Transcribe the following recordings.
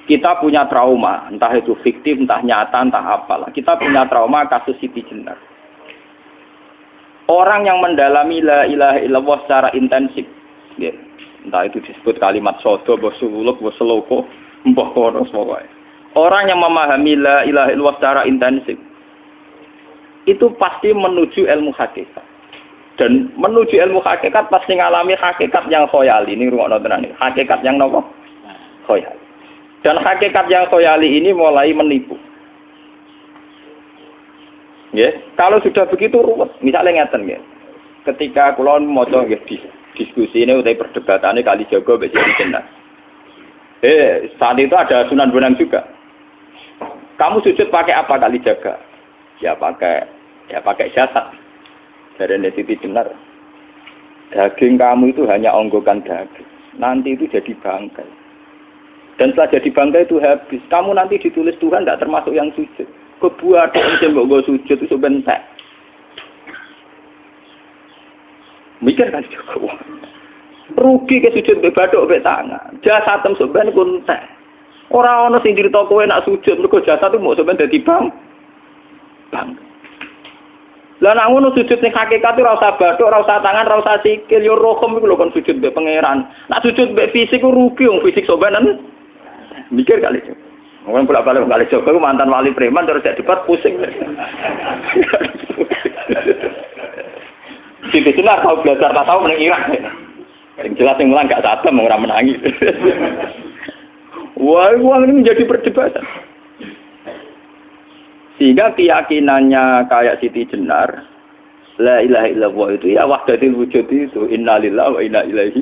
Kita punya trauma, entah itu fiktif, entah nyata, entah apalah. Kita punya trauma kasus Siti Jenar. Orang yang mendalami la ilaha illallah secara intensif, ya, entah itu disebut kalimat sodo, bosuluk, boseloko, mbah kono pokoknya. Orang yang memahami la ilaha illallah secara intensif, itu pasti menuju ilmu hakikat. Dan menuju ilmu hakikat pasti ngalami hakikat yang khoyali. Ini rungokno tenan iki. Hakikat yang nopo? Khoyali. Dan hakikat yang khoyali ini mulai menipu. Ya, kalau sudah begitu ruwet. Misalnya ngeten nggih. Ketika kula maca nggih diskusi ini utai perdebatannya Kalijaga mbek Siti Jenar. Saat itu ada Sunan Bonang juga. Kamu sujud pakai apa Kalijaga? Ya pakai jasad. Dari Siti Jenar. Daging kamu itu hanya onggokan daging. Nanti itu jadi bangkai. Dan setelah jadi bangkai itu habis. Kamu nanti ditulis Tuhan tidak termasuk yang sujud. Kebuat yang mbok sujud itu bentek. Mikir kan juga. Rugi ke sujud mbek bathuk mbek tangan. Jasatem sampean kuntek. Ora ana sing crita kowe nak sujud mergo jasad itu mau sampean dadi bang. Lah nek ngono sujud ning hakikat ora usah bathuk, ora usah tangan, ora usah sikil, yo rohem iku lho kon sujud mbek pangeran. Nak sujud mbek fisik ku rugi wong fisik sampean. Mikir kali itu. Orang bolak-balik kali Joko itu mantan wali preman terus jadi debat pusing. Siti Jenar tahu belajar tak tahu menang Irak. Yang jelas yang mulang gak sadar mau orang menangis. Wah, ini menjadi perdebatan. Sehingga keyakinannya kayak Siti Jenar, la ilaha illallah itu ya wahdatul wujud itu innalillahi wa inna ilaihi.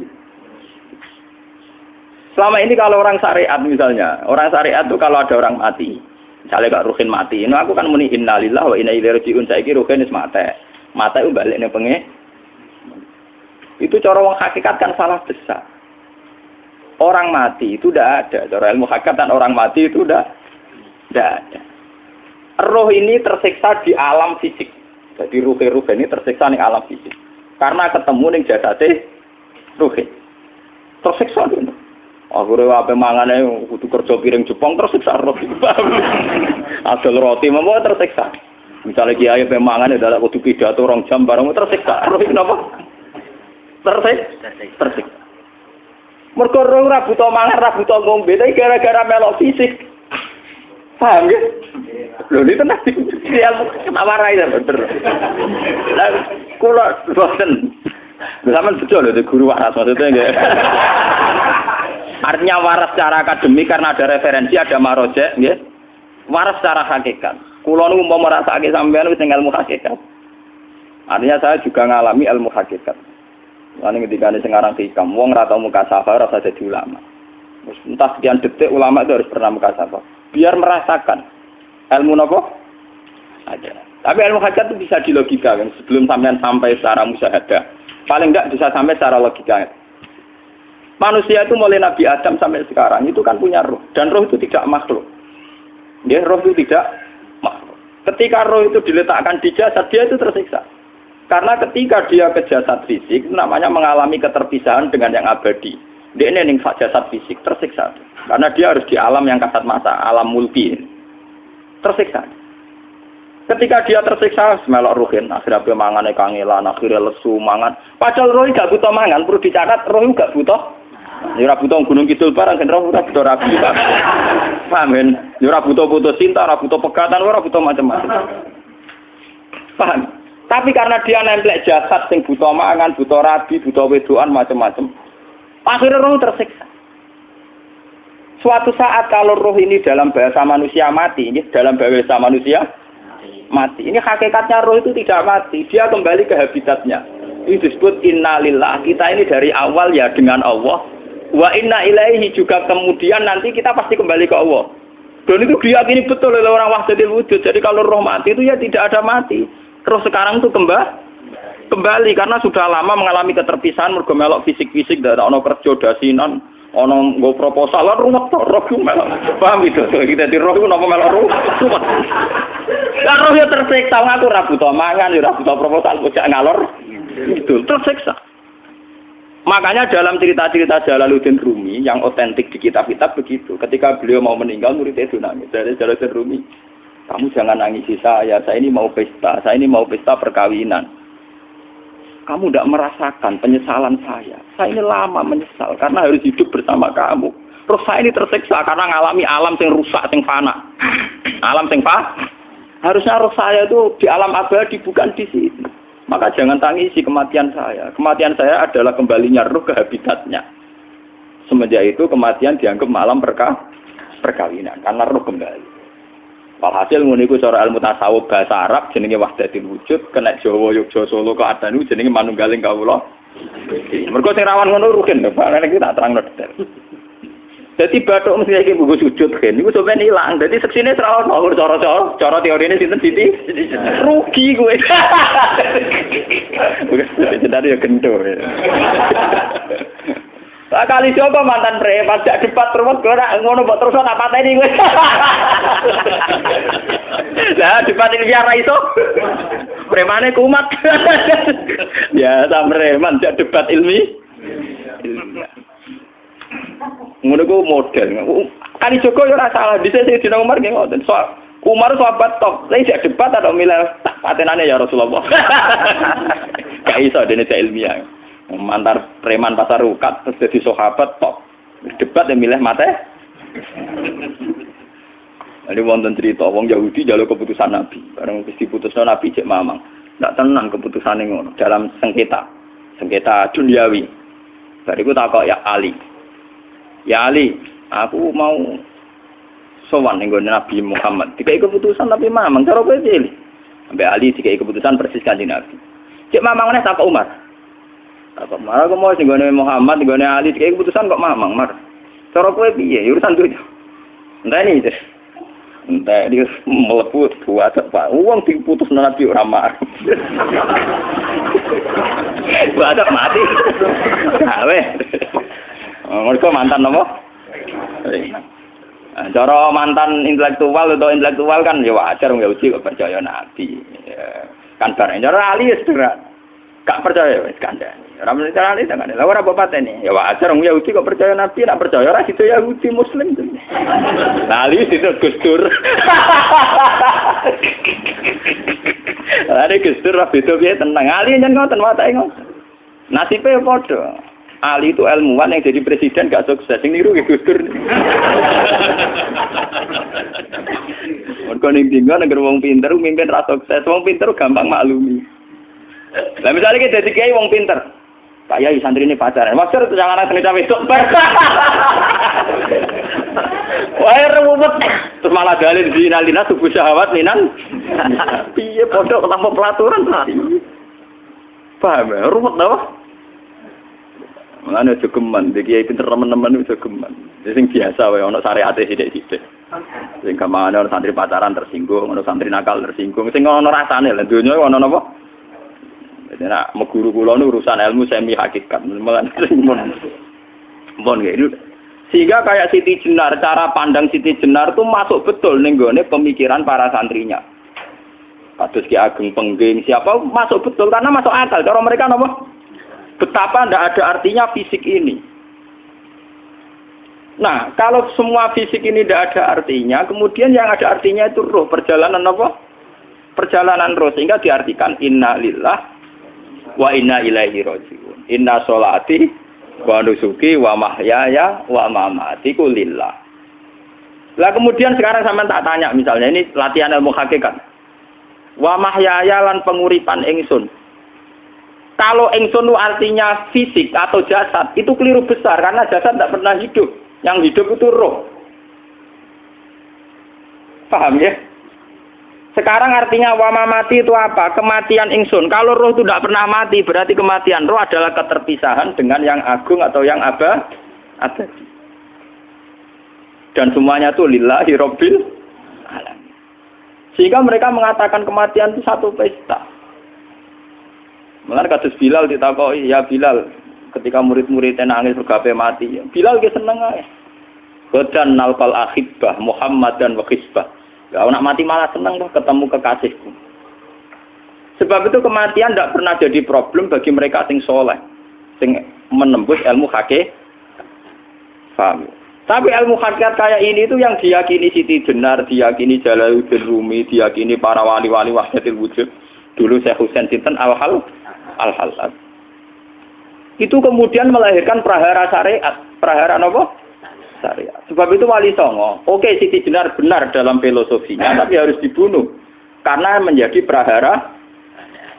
Selama ini kalau orang syariat misalnya, orang syariat itu kalau ada orang mati, misalnya Kak Ruhin mati, ini aku kan muni innalillahi wa inna ilaihi raji'un, saiki Ruhin wis mate. Mate itu balik ning penge. Itu cara wong hakikat kan salah besar. Orang mati itu tidak ada, cara ilmu hakikat dan orang mati itu tidak ada. Roh ini tersiksa di alam fisik. Jadi ruh ini tersiksa di alam fisik. Karena ketemu ning jasate ruh. Tersiksa dulu. Akhirnya apa mangane kudu kerja piring Jepang tersiksa roh. Asal roti memang tersiksa. Misalnya kiai pemangan adalah kudu pidato 2 jam bareng tersiksa. Roh kenapa? Tersiksa. Mergo roh ora buta mangan, ora buta ngombe, tapi gara-gara melok fisik. Paham ya? Lho ini tenang dia ketawarai ya bener. Lah kula boten. Sampeyan bejo lho guru waras maksudnya nggih. Artinya waras secara akademik karena ada referensi, ada marojek, nggih. Waras secara hakikat. Kula niku mau merasake sampean wis ilmu hakikat. Artinya saya juga ngalami ilmu hakikat. Lan ketika sing aran hikam, wong ora tau mukasafah ora usah jadi ulama. Entah sekian detik ulama itu harus pernah mukasafah. Biar merasakan ilmu napa? Ada. Tapi ilmu hakikat itu bisa dilogikakan sebelum sampean sampai secara musyahadah. Paling enggak bisa sampai secara logika. Manusia itu mulai Nabi Adam sampai sekarang itu kan punya roh. Dan roh itu tidak makhluk. Ya, roh itu tidak makhluk. Ketika roh itu diletakkan di jasad, dia itu tersiksa. Karena ketika dia ke jasad fisik, itu namanya mengalami keterpisahan dengan yang abadi. Dia ini ning jasad fisik, tersiksa. Karena dia harus di alam yang kasat mata, alam mulki. Tersiksa. Ketika dia tersiksa, melok ruhin, akhirnya dia mangan kangelan, akhirnya lesu mangan. Padahal roh gak butuh mangan, perlu dicatat, roh gak butuh. Ya ora butuh gunung kidul barang kan ora butuh rapi. Paham kan? Ya ora butuh putus cinta, ora butuh pegatan, ora butuh macam-macam. Paham? Tapi karena dia nempel jasad sing butuh mangan, butuh rabi, butuh wedoan macam-macam. Akhirnya roh tersiksa. Suatu saat kalau roh ini dalam bahasa manusia mati, ini dalam bahasa manusia mati. Ini hakikatnya roh itu tidak mati, dia kembali ke habitatnya. Ini disebut innalillah. Kita ini dari awal ya dengan Allah. Wa inna ilaihi juga kemudian nanti kita pasti kembali ke Allah. Dan itu diyakini betul oleh orang wahdatul wujud. Jadi kalau roh mati itu ya tidak ada mati. Terus sekarang itu kembali karena sudah lama mengalami keterpisahan mergo melok fisik-fisik dak ono kerja dasinan, ono nggo proposal lan ruwet to roh ku melok. Paham itu? Kita di roh ku napa melok ruwet. Lah roh ya tersiksa ngaku ra butuh mangan, ya ra butuh proposal bocah ngalor. Itu tersiksa. Makanya dalam cerita-cerita Jalaluddin Rumi yang otentik di kitab-kitab begitu. Ketika beliau mau meninggal, muridnya itu nangis. Dari Jalaluddin Rumi, kamu jangan nangisi saya ini mau pesta, saya ini mau pesta perkawinan. Kamu tidak merasakan penyesalan saya. Saya ini lama menyesal karena harus hidup bersama kamu. Terus saya ini tersiksa karena ngalami alam yang rusak, yang fana. Alam yang fana. Harusnya roh saya itu di alam abadi, bukan di sini. Maka jangan tangisi kematian saya. Kematian saya adalah kembalinya roh ke habitatnya. Semenjak itu kematian dianggap malam perkawinan. Karena roh kembali. Walhasil ngene iku cara ilmu tasawuf bahasa Arab jenenge wahdatul wujud, kena Jawa Yogya Solo keadaan iku jenenge manunggaling kawula. Mergo sing rawan ngono rugen lho, Pak. Nek tak terangno detail. Dadi bathuk mesti iki buku sujud kan niku sampeyan ilang. Dadi seksine ora ono cara teorine sinten Siti? Rugi kowe. Jadi ya gento. Kali siapa mantan preman jak debat terus ora ngono mbok terus tak pateni kowe. Lah debat ilmiah ra iso. Premane kumat. Ya ta preman jak debat ilmiah. Ngono ku model. Kali Joko yo ora salah, dhisik sing dina Umar nggih ngoten. Umar sahabat top, lha sik debat atau milih patenane ya Rasulullah. Gak iso dene cek ilmiah. Mantar preman pasar rukat terus dadi sahabat top. Debat yang milih mate. Ada wonten cerita wong Yahudi njaluk keputusan Nabi. Bareng wis diputusno Nabi cek mamang. Ndak tenang keputusane ngono dalam sengketa duniawi. Bariku takok ya Ali. Ya Ali, aku mau sowan ning Nabi Muhammad. Dikai keputusan tapi mamang cara kowe pilih. Sampai Ali dikai keputusan persis kanjeng Nabi. Cek mamang neh takok Umar. Takok Umar aku mau sing Muhammad, ning Ali dikai keputusan kok mamang, Mar. Cara kowe piye? Urusan dunya. Enteni iki. Entah dia melepuh buat apa? Uang diputus Nabi ora marah. Buat mati. Awe. Mereka mantan apa? Cara mantan intelektual atau intelektual kan ya wajar nggak uji kok percaya Nabi. Kan bareng cara Ali sederhana. Gak percaya wis kandhani. Ora mesti cara Ali kan. Lah ora apa patene. Ya wajar wong Yahudi kok percaya Nabi, nek percaya ora situ Yahudi Muslim. Lah Ali situ Gus Dur. Lah Gus Dur ra beda piye tenang. Ali nyen ngoten watake ngoten. Nasibe padha. Ali itu ilmuwan yang jadi presiden gak sukses. Sing niru Gus Dur. Mergo ning dinggo nek wong pinter mimpin ra sukses. Wong pinter gampang maklumi. Lah misalnya kita jadi kiai wong pinter. Pak Yai santri ini pacaran. Maksud itu jangan anak cerita besok. Wah, ruwet. Terus malah dalil zinalina subuh syahwat minan. Piye pondok tanpa pelaturan. Paham ya? Ruwet dah. Mulane aja geman, iki kiai pinter teman-teman aja geman. Sing biasa wae ana syariate sithik-sithik. Sing kamane ana santri pacaran tersinggung, ana santri nakal tersinggung. Sing ana rasane lha donya ana napa? Nek guru kula nu urusan ilmu semi hakikat. Mon gitu. Sehingga kayak Siti Jenar, cara pandang Siti Jenar itu masuk betul ning gone pemikiran para santrinya. Kados Ki Ageng Pengging, siapa masuk betul karena masuk akal. Cara mereka napa? Betapa tidak ada artinya fisik ini. Nah, kalau semua fisik ini tidak ada artinya, kemudian yang ada artinya itu roh, perjalanan apa? Perjalanan roh, sehingga diartikan inna lillah wa inna ilaihi raji'un. Inna sholati wa nusuki wa mahyaya wa mamati ku lillah. Lah kemudian sekarang sampean tak tanya misalnya ini latihan ilmu hakikat. Wa mahyaya lan penguripan ingsun. Kalau ingsun artinya fisik atau jasad, itu keliru besar karena jasad tidak pernah hidup. Yang hidup itu roh. Paham ya? Sekarang artinya wama mati itu apa? Kematian ingsun. Kalau roh itu tidak pernah mati, berarti kematian roh adalah keterpisahan dengan yang agung atau yang abadi. Dan semuanya itu lillahi rabbil alamin. Sehingga mereka mengatakan kematian itu satu pesta. Mulane kados Bilal ditakoki, ya Bilal, ketika murid-muridnya nangis bergape mati, Bilal ge seneng ae. Godan nalqal ahibbah Muhammad dan wa hisbah. Ya nak mati malah seneng kok ketemu kekasihku. Sebab itu kematian tidak pernah jadi problem bagi mereka sing soleh, sing menembus ilmu hakikat. Paham? Tapi ilmu hakikat kayak ini itu yang diyakini Siti Jenar, diyakini Jalaluddin Rumi, diyakini para wali-wali wahdatul wujud. Dulu Syekh Husain sinten Al-Halal. Itu kemudian melahirkan prahara syariat. Prahara apa? Syariat. Sebab itu Wali Songo, oke Siti Jenar benar dalam filosofinya, tapi harus dibunuh. Karena menjadi prahara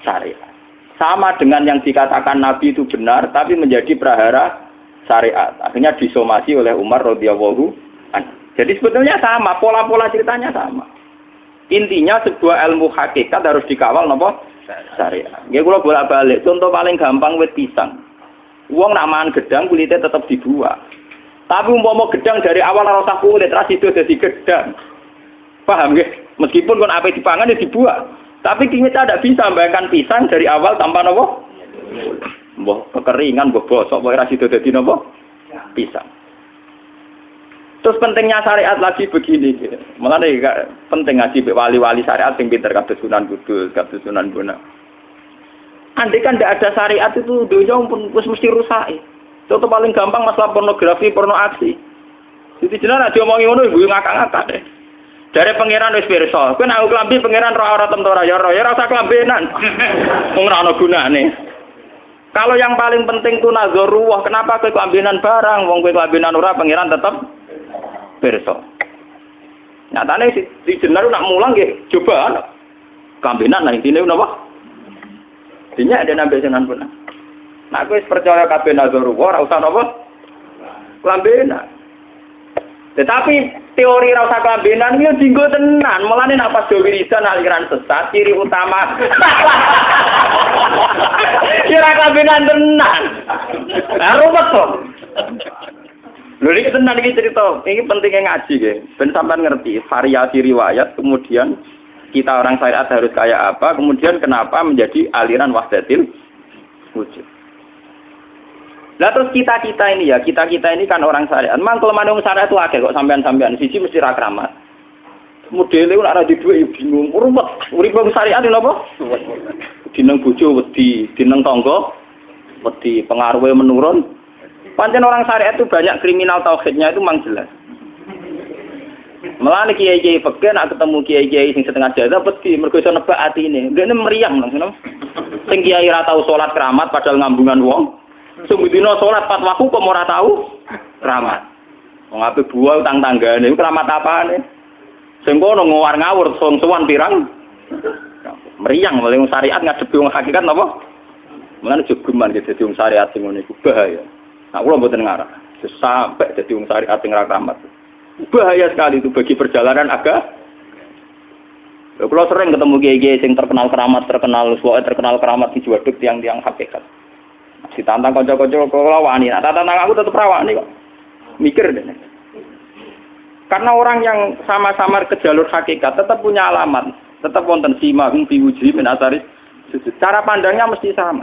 syariat. Sama dengan yang dikatakan Nabi itu benar, tapi menjadi prahara syariat. Akhirnya disomasi oleh Umar radhiyallahu anhu. Jadi sebetulnya sama, pola-pola ceritanya sama. Intinya sebuah ilmu hakikat harus dikawal napa? Syariat. Nggih kula bolak-balik, contoh paling gampang wit pisang. Wong nak mangan gedang kulitnya tetap dibuang. Tapi umpama gedang dari awal ora usah kulit, ra sido dadi gedang. Paham nggih? Meskipun kon ape dipangan ya dibuang. Tapi kita tidak bisa membayangkan pisang dari awal tanpa napa? Mbah kekeringan, mbah bosok, mbah ra sido dadi napa? Pisang. Terus pentingnya syariat lagi begini, gitu. Malah penting ngaji wali-wali syariat yang pinter kados Sunan Kudus, kados Sunan Bonang. Andai kan tidak ada syariat itu dunia pun mesti rusak. Contoh paling gampang masalah pornografi, porno aksi. Jadi jenar aja omongi ngono ibu ngakak-ngakak deh. Dari pangeran wis pirsa, kowe nek klambi pangeran ora tentora ya ora usah klambenan. Wong ora ana gunane. Kalau yang paling penting itu nazarullah, kenapa kowe klambenan barang? Wong kowe klambenan ora pangeran tetep pirsa. Nyatane si jenar nak mulang nggih coba klambenan nah intine napa? Dinya ada nabi Sunan Bonang. Nah, aku percaya kabeh nazarullah, ora usah napa? Klambenan. Tetapi teori ora usah klambenan iki dinggo tenan. Mulane nek pas do wiridan aliran sesat, ciri utama. Kira klambenan tenan. Lah ruwet to. Lho iki tenan iki cerita. Iki pentingnya ngaji nggih. Ben sampean ngerti variasi riwayat, kemudian kita orang syariat harus kayak apa, kemudian kenapa menjadi aliran wahdatil wujud. Lah terus kita ini kan orang syariat. Memang kelemahan orang syariat itu akeh kok sampean-sampean siji mesti ra kramat. Modele ora di duwe bingung, ruwet. Urip wong syariat lho apa? Dineng bojo wedi, dineng tangga wedi, pengaruhe menurun. Pancen orang syariat itu banyak kriminal tauhidnya itu memang jelas. Malah kiai-kiai fikih nak ketemu kiai-kiai sing setengah jadah wedi mergo iso nebak atine. Dene meriang langsung. Sing kiai ora tau salat keramat padahal ngambungan wong. Sing dina salat pas waktu kok ora tau keramat. Wong ape buah utang tanggane keramat apane? Sing kono ngawur-ngawur sowan pirang. Meriang mulai wong syariat ngadepi wong hakikat napa? Mulane jogeman dadi wong syariat sing ngene iku bahaya. Nah kula mboten ngarah. Sampai dadi wong syariat sing ra keramat. Bahaya sekali itu bagi perjalanan agama. Kalau sering ketemu kiai-kiai yang terkenal keramat di Juwaduk tiang-tiang hakikat. Ditantang kanca-kanca kula wani, nah tantang aku tetep rawani kok. Mikir deh. Karena orang yang sama-sama ke jalur hakikat tetap punya alamat, tetap wonten simahum fi wujuhi min asaris sujud. Cara pandangnya mesti sama.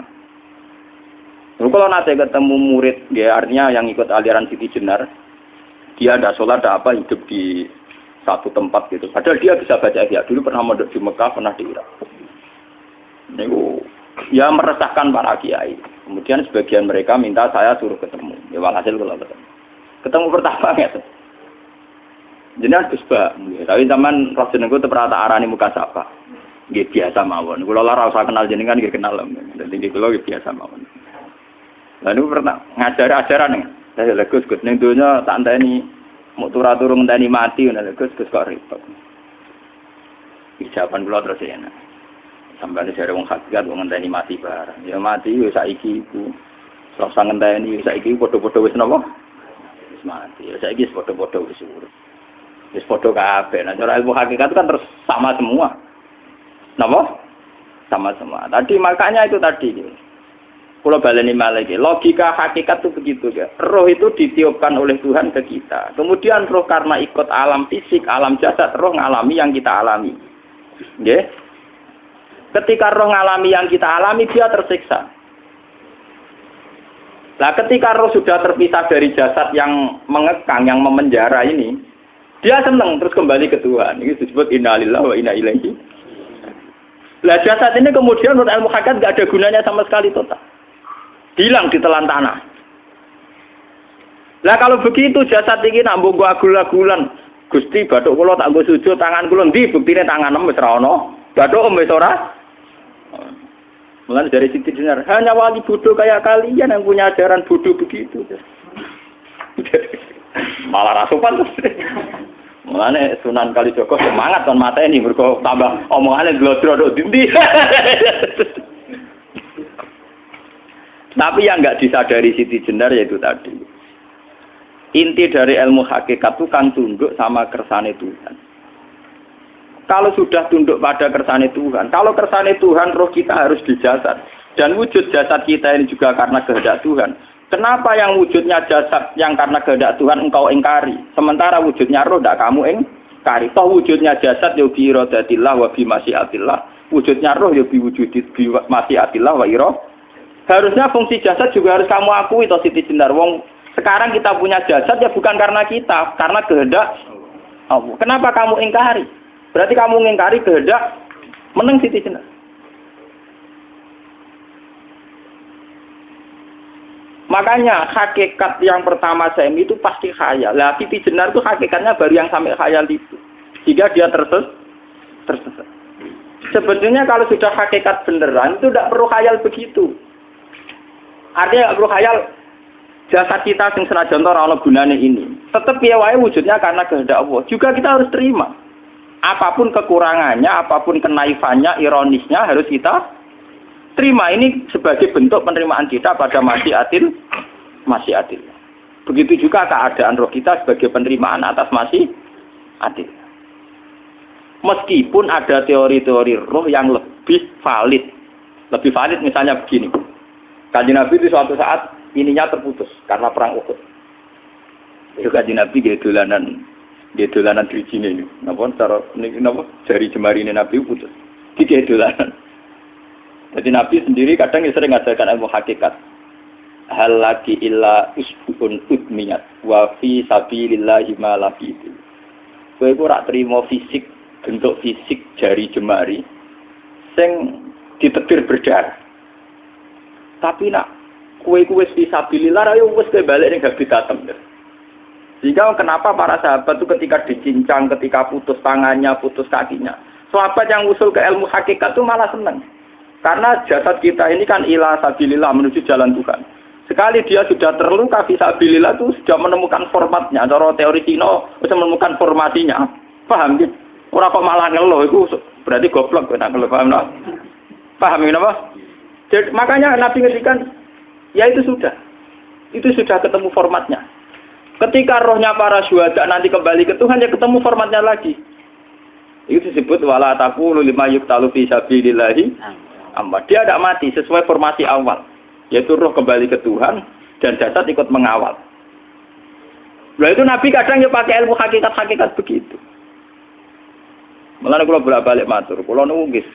Kalau nanti ketemu murid, ya artinya yang ikut aliran Siti Jenar, dia ada sholat, ada apa, hidup di satu tempat gitu. Padahal dia bisa baca ihya. Dulu pernah mondok di Mekah, pernah di Irak. Itu ya meresahkan para kiai. Kemudian sebagian mereka minta saya suruh ketemu. Ya walhasil kalau ketemu pertama ya. Jenengan Gus Ba. Tapi zaman Rasul niku terperata arani muka sapa. Nggih biasa mawon. Kula ora usah kenal jenengan nggih kenal. Dadi kula nggih biasa mawon. Lalu pernah ngajar-ajaran nih. Saya Gus ning donya tak enteni mau turu-turu ngenteni mati ngono Gus kok repot. Ijaban kula terus enak. Sampai jare wong hakikat wong ngenteni mati barang. Ya mati yo saiki iku. Ora usah ngenteni saiki padha-padha wis napa? Wis mati. Ya saiki wis padha-padha wis urip. Wis padha kabeh. Nah cara ilmu hakikat itu kan terus sama semua. Napa? Sama semua. Tadi makanya itu tadi. Kalau baleni malaikat, logika hakikat itu begitu ya. Roh itu ditiupkan oleh Tuhan ke kita. Kemudian roh karena ikut alam fisik, alam jasad, roh ngalami yang kita alami. Nggih. Ketika roh ngalami yang kita alami, dia tersiksa. Nah, ketika roh sudah terpisah dari jasad yang mengekang, yang memenjara ini, dia senang terus kembali ke Tuhan. Ini disebut innalillahi wa inna ilaihi. Lah jasad ini kemudian menurut ilmu hakikat enggak ada gunanya sama sekali total. Hilang di telan tanah. Lah kalau begitu jasad iki nak mbok agul-agulan. Gusti bathuk kula tak nggo sujud tangan kula ndi buktine tangan wis ora ana. Bathuk wis ora. Mulane dari Siti Jenar, hanya wali bodoh kayak kalian yang punya ajaran bodoh begitu. Malah rasupan terus. Mulane Sunan Kalijaga semangat kon mateni mergo tambah omongane glodro dindi. Tapi yang enggak disadari Siti Jenar yaitu tadi. Inti dari ilmu hakikat itu kan tunduk sama kersane Tuhan. Kalau sudah tunduk pada kersane Tuhan, kalau kersane Tuhan roh kita harus di jasad. Dan wujud jasad kita ini juga karena kehendak Tuhan. Kenapa yang wujudnya jasad yang karena kehendak Tuhan engkau ingkari? Sementara wujudnya roh tidak kamu ingkari. Toh wujudnya jasad ya bi iradatillah wa bi masyiatillah. Wujudnya roh ya bi wujudit bi masyiatillah wa ira. Harusnya fungsi jasad juga harus kamu akui toh Siti Jenar. Wong sekarang kita punya jasad ya bukan karena kita, karena kehendak Allah. Kenapa kamu ingkari? Berarti kamu mengingkari kehendak meneng Siti Jenar. Makanya hakikat yang pertama saya itu pasti khayal. Lah Siti Jenar itu hakikatnya baru yang sampai khayal itu. Jika dia tersesat. Sebetulnya kalau sudah hakikat beneran itu tidak perlu khayal begitu. Artinya tidak perlu khayal jasad kita sing senajan ora ana gunane ini. Tetap piye wae wujudnya karena kehendak Allah. Juga kita harus terima. Apapun kekurangannya, apapun kenaifannya, ironisnya harus kita terima. Ini sebagai bentuk penerimaan kita pada masyiatil. Begitu juga keadaan roh kita sebagai penerimaan atas masyiatil. Meskipun ada teori-teori roh yang lebih valid. Lebih valid misalnya begini. Kanjeng Nabi itu suatu saat ininya terputus karena perang Uhud. Itu Kanjeng Nabi dolanan drijine ini. Napa cara niki napa jari jemarine Nabi putus. Iki dolanan. Jadi Nabi sendiri kadang sering ngajarkan ilmu hakikat. Hal lagi illa usbun udmiyat wa fi sabilillahi ma lafitu. Kowe ora trimo fisik, bentuk fisik jari jemari sing ditebir berdarah. Tapi nak kowe wis fi sabilillah ayo wis balik ning habitatem. Sehingga kenapa para sahabat itu ketika dicincang, ketika putus tangannya, putus kakinya, sahabat yang usul ke ilmu hakikat itu malah senang. Karena jasad kita ini kan ila sabilillah menuju jalan Tuhan. Sekali dia sudah terluka fisabilillah itu sudah menemukan formatnya. Cara teori Cina sudah menemukan formasinya. Paham gitu? Orang kok malah ngeluh itu berarti goblok kena ngeluh. Paham tak? Paham apa? Jadi, makanya Nabi ngertikan ya itu sudah ketemu formatnya. Ketika rohnya para syuhada nanti kembali ke Tuhan, ya ketemu formatnya lagi. Itu disebut wala taqulu lima yuqtalu fi sabilillahi amma. Dia tidak mati sesuai formasi awal, yaitu roh kembali ke Tuhan dan jasad ikut mengawal. Nah itu Nabi kadang ya pakai ilmu hakikat begitu. Mulane kula bolak-balik matur, kula niku nggih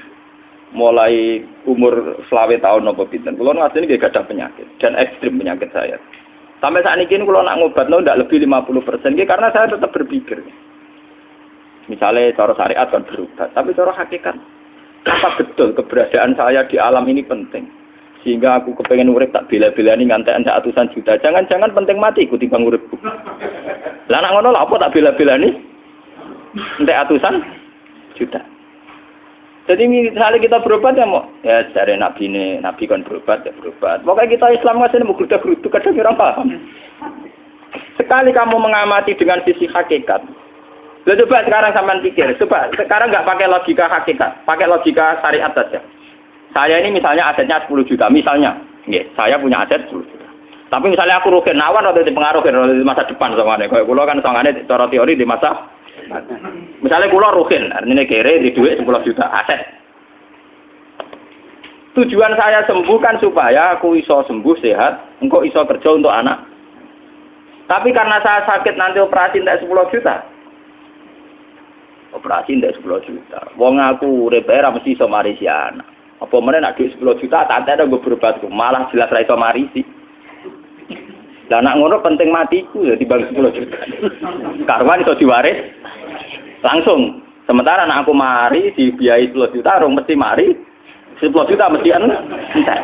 mulai umur 20 tahun napa pinten. Kula asline nggih gadah penyakit dan ekstrim penyakit saya. Sampai saat ini kalau nak ngobatno ndak lebih 50%, karena saya tetap berpikir. Misalnya cara syariat kan berubah, tapi cara hakikat apa betul keberadaan saya di alam ini penting. Sehingga aku kepengen urip tak bela-belani ngantekan ratusan juta. Jangan-jangan penting mati ikuti bang uripku. Lah nak ngono lha apa tak bela-belani? Entek ratusan juta. Jadi misalnya kita berobat ya mau ya dari nabi kan berobat ya berobat. Pokoknya kita Islam masih mau gerutu kadang orang paham. Sekali kamu mengamati dengan sisi hakikat, coba sekarang sampean pikir, coba sekarang nggak pakai logika hakikat, pakai logika syariat saja. Saya ini misalnya asetnya 10 juta, misalnya, saya punya aset 10 juta. Tapi misalnya aku rugi nawan atau dipengaruhi di masa depan sama nih, kalau pulau kan sangane cara teori di masa. Misalnya kula ruhin, artinya kere di duit 10 juta aset. Tujuan saya sembuh kan supaya aku iso sembuh sehat, engkau iso kerja untuk anak. Tapi karena saya sakit nanti operasi ndak 10 juta. Operasi ndak 10 juta. Wong aku urip era mesti iso marisi anak. Apa meneh nek duit 10 juta tak ada gue berobat malah jelas ra iso marisi. Lah nak ngono penting matiku ya dibanding 10 juta. Karwan iso diwaris langsung. Sementara anak aku mari dibiayai 10 juta, rong mesti mari 10 juta mesti entek.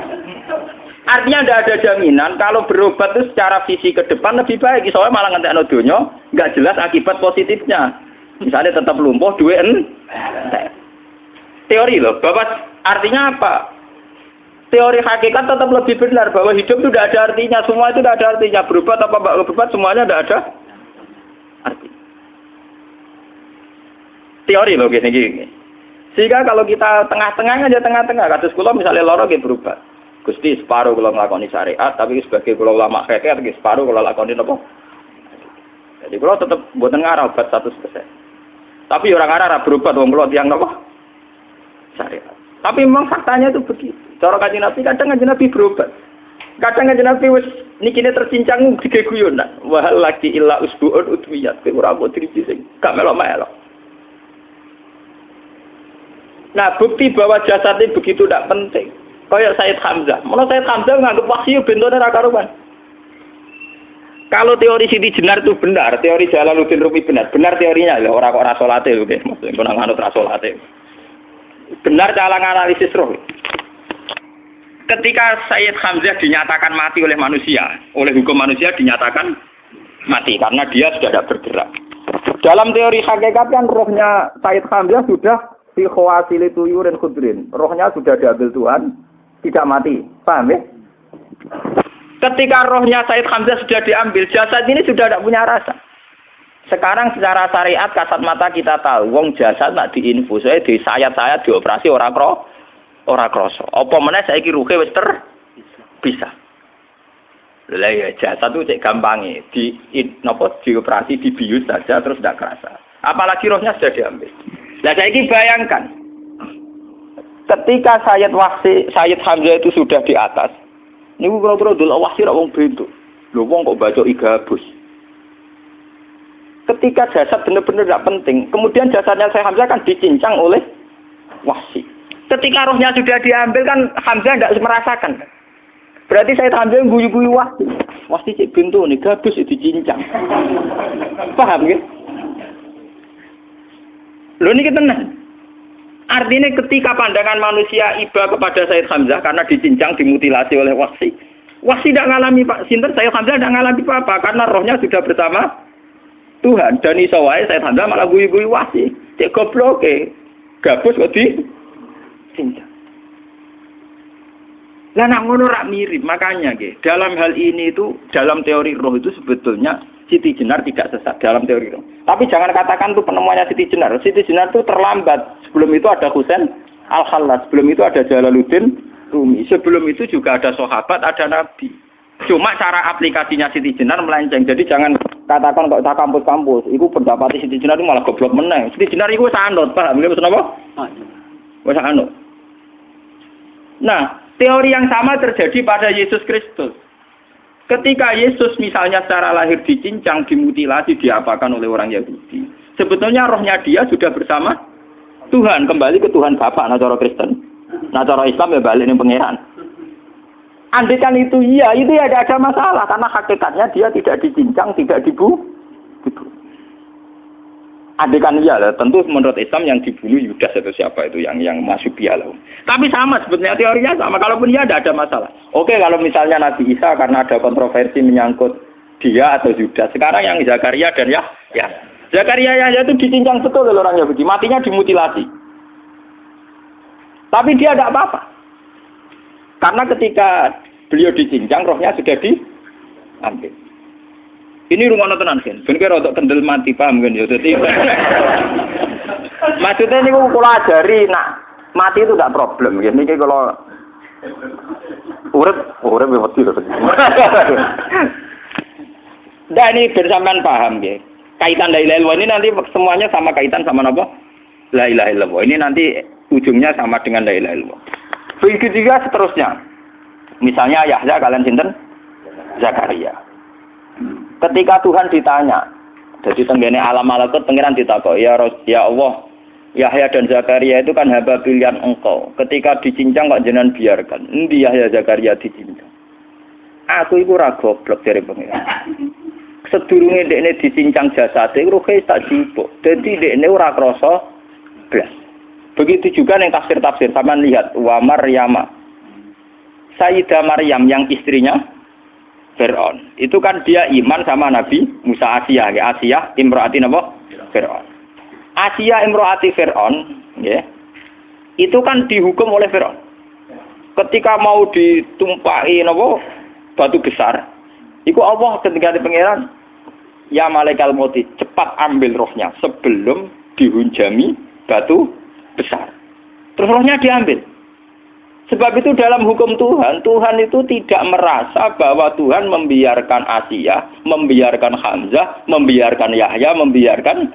Artinya tidak ada jaminan kalau berobat itu secara visi ke depan lebih baik. Soalnya malah ngentekno donya nggak jelas akibat positifnya. Misalnya tetap lumpuh, duwe teori loh. Bapak artinya apa? Teori hakikat tetap lebih benar bahwa hidup itu tidak ada artinya. Semua itu tidak ada artinya. Berobat apa enggak berobat semuanya tidak ada arti. Teori loh gini. Sehingga kalau kita tengah-tengah aja tengah-tengah. Kasus kula misalnya lara nggih berobat. Gusti separuh kalau ngelakoni syariat, tapi sebagai kalau ulama kekeh, separuh kalau lakoni apa? Jadi kalau tetap buatan ngarah obat 100%. Tapi orang ngarah berobat, orang kalau tiang apa? Syariat. Tapi memang faktanya itu begitu. Cara Kanjeng Nabi kadang Kanjeng Nabi berobat. Kadang Kanjeng Nabi wis nikine tercincang digeguyon. Wah lagi illa usbuun udwiyat. Ora kok driji sing gak melok-melok. Nah, bukti bahwa jasadnya begitu tidak penting. Kayak Sayyid Hamzah. Menurut Sayyid Hamzah nganggep wahyu bentone ra karuan. Kalau teori Siti Jenar itu benar, teori Jalaluddin Rumi benar. Benar teorinya lho, ora kok ra salate lho, nggih. Maksudnya kok nganut ra salate. Benar cara analisis roh. Ketika Sayyid Hamzah dinyatakan mati oleh manusia, oleh hukum manusia dinyatakan mati karena dia sudah tidak bergerak. Dalam teori hakikat kan rohnya Sayyid Hamzah sudah fi khawasili tuyurin khudrin. Rohnya sudah diambil Tuhan, tidak mati. Paham ya? Ketika rohnya Sayyid Hamzah sudah diambil, jasad ini sudah tidak punya rasa. Sekarang secara syariat kasat mata kita tahu, wong jasad nak diinfus, di sayat-sayat dioperasi ora krasa. Apa meneh saiki ruhe wis bisa. Lah ya jasad itu cek gampange, dioperasi dibius saja terus tidak kerasa. Apalagi rohnya sudah diambil. Lah saiki bayangkan. Ketika Sayyid Hamzah itu sudah di atas. Niku kira-kira delok wahsi ra wong bentuk. Lho wong kok baca igabus. Ketika jasad benar-benar tidak penting, kemudian jasadnya Sayyid Hamzah kan dicincang oleh wahsi. Ketika rohnya sudah diambil kan Hamzah tidak merasakan. Berarti Sayyid Hamzah guyu-guyu wahsi. Wahsi cek bentuk nih gabus dicincang. Paham ya? Lho niki tenan. Artinya ketika pandangan manusia iba kepada Sayyid Hamzah karena dicincang, dimutilasi oleh wahsi. Wahsi tidak mengalami Pak Sinten, Sayyid Hamzah tidak mengalami apa-apa karena rohnya sudah bersama Tuhan. Dan iso wae Sayyid Hamzah malah guyu-guyu wahsi. Cek goblok gabus kok dicincang. Lah nak ngono rak mirip, makanya dalam hal ini itu dalam teori roh itu sebetulnya Siti Jenar tidak sesat dalam teori roh. Tapi jangan katakan itu penemuannya Siti Jenar. Siti Jenar itu terlambat. Sebelum itu ada Husain Al-Khallas, sebelum itu ada Jalaluddin Rumi, sebelum itu juga ada sahabat, ada nabi. Cuma cara aplikasinya Siti Jenar melenceng. Jadi jangan katakan kok tak kampus-kampus, itu pendapat Siti Jenar itu malah goblok meneng. Siti Jenar itu sanut, paham nggih maksud apa? Wis anut. Nah, teori yang sama terjadi pada Yesus Kristus. Ketika Yesus misalnya secara lahir dicincang, dimutilasi, diapakan oleh orang Yahudi. Sebetulnya rohnya dia sudah bersama Tuhan, kembali ke Tuhan Bapa, nah cara Kristen. Nah cara Islam ya balik ning pangeran. Andaikan itu iya, itu ya tidak ada masalah karena hakikatnya dia tidak dicincang, tidak dibunuh. Andaikan iya lah, tentu menurut Islam yang dibunuh Yudas atau siapa itu yang masuk bialah. Tapi sama sebetulnya teorinya sama. Kalaupun iya tidak ada masalah. Oke, kalau misalnya Nabi Isa karena ada kontroversi menyangkut dia atau Yudas. Sekarang yang Zakaria dan Yahya. Zakaria Yahya itu dicincang betul oleh orang Yahudi, matinya dimutilasi. Tapi dia tidak apa-apa. Karena ketika beliau dicincang, rohnya sudah diambil. Ini rumah tenan kan, bener untuk kendel mati paham kan ya. Jadi maksudnya ini kalau ajari, nak mati itu tidak problem. Ini kalau urip betul. Nah ini bersamaan paham ya. Kaitan la ilaha illallah ini nanti semuanya sama kaitan sama apa? La ilaha illallah. Ini nanti ujungnya sama dengan la ilaha illallah. Begitu juga seterusnya. Misalnya Yahya kalian sinten? Zakaria. Ketika Tuhan ditanya, jadi tenggene alam malakut pangeran ditakok, ya Allah, Yahya dan Zakaria itu kan hamba pilihan engkau. Ketika dicincang kok jenengan biarkan. Endi Yahya Zakaria dicincang? Aku iku ora goblok dari pangeran. Sedurunge dekne dicincang jasate ruhe tak jupuk. Dadi dekne ora krasa blas. Begitu juga ning tafsir-tafsir sampean lihat wa Maryama Sayyidah Maryam yang istrinya Fir'aun. Itu kan dia iman sama Nabi Musa. Asiyah, ya. Asiyah imro'ati napa? Fir'aun. Asiyah imro'ati Fir'aun, ya. Itu kan dihukum oleh Fir'aun. Ketika mau ditumpahi napa? Batu besar. Iku Allah ketika di pangeran, ya malaikal mauti, cepat ambil rohnya sebelum dihunjami batu besar. Terus rohnya diambil. Sebab itu dalam hukum Tuhan, Tuhan itu tidak merasa bahwa Tuhan membiarkan Asiyah, membiarkan Hamzah, membiarkan Yahya, membiarkan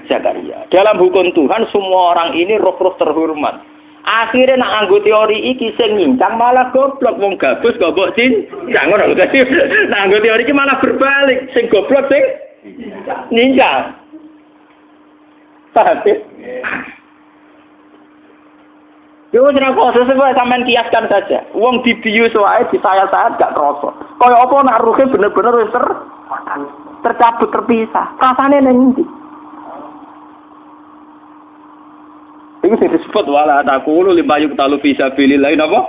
Zakaria. Dalam hukum Tuhan, semua orang ini roh-roh terhormat. Akhirnya nak anggo teori iki sing nyincang malah goblok, wong gabus goblok cincang ngono. Nak anggo teori iki malah berbalik, sing goblok sing nyincang. Paham ya? Yo ora kok sesuai sampean kiaskan saja. Wong dibius wae disayat-sayat gak krasa. Kaya apa nak ruhe bener-bener wis tercabut terpisah. Rasane ning ndi? Iku sing disebut wala taqulu limayuk talu fi sabilillah napa?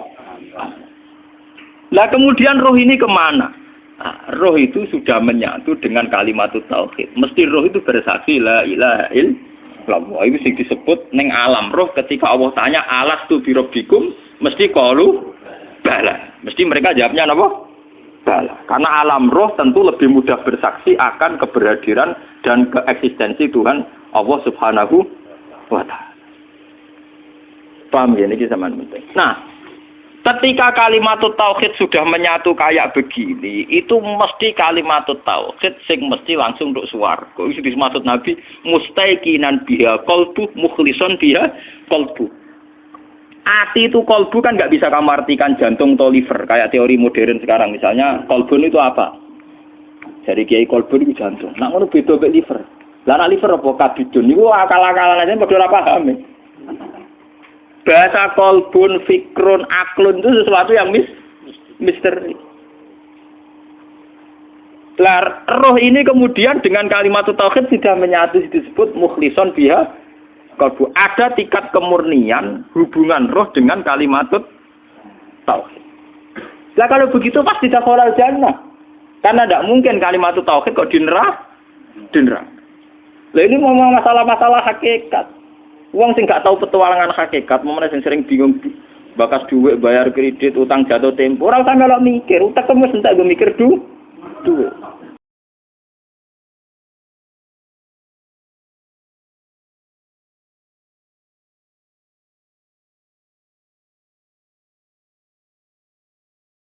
Lah kemudian roh ini kemana? Nah, roh itu sudah menyatu dengan kalimat tauhid. Mesti roh itu bersaksi la ilaha illallah. Itu sing disebut ning alam roh ketika Allah tanya alastu birabbikum mesti qalu bala. Mesti mereka jawabnya apa? Bala. Karena alam roh tentu lebih mudah bersaksi akan keberhadiran dan keeksistensi Tuhan Allah Subhanahu wa taala. Paham ya ini zaman penting. Nah, ketika kalimat tauhid sudah menyatu kayak begini, itu mesti kalimat tauhid sing mesti langsung untuk swarga. Itu dimaksud Nabi mustaiqinan biha qalbu mukhlishon biha qalbu. Ati itu qalbu kan nggak bisa kamu artikan jantung atau liver kayak teori modern sekarang. Misalnya qalbun itu apa? Jadi kiai qalbun itu jantung. Nak ngono beda mek liver. Lah nek liver apa kabidun niku akal-akalan aja padha ora paham. Bahasa kolbun, fikrun, aklun itu sesuatu yang misteri. Roh ini kemudian dengan kalimat tauhid sudah menyatu disebut mukhlishon biha qalbu. Ada tingkat kemurnian hubungan roh dengan kalimat tauhid. Lah kalau begitu pasti dakhalal jannah. Karena tidak mungkin kalimat tauhid kok di neraka. Lah ini ngomong masalah-masalah hakikat. Wong sing gak tahu petualangan hakikat, momene sing sering bingung bakas duit, bayar kredit, utang jatuh tempo, ora usah melok mikir, utek wis entek go mikir duit.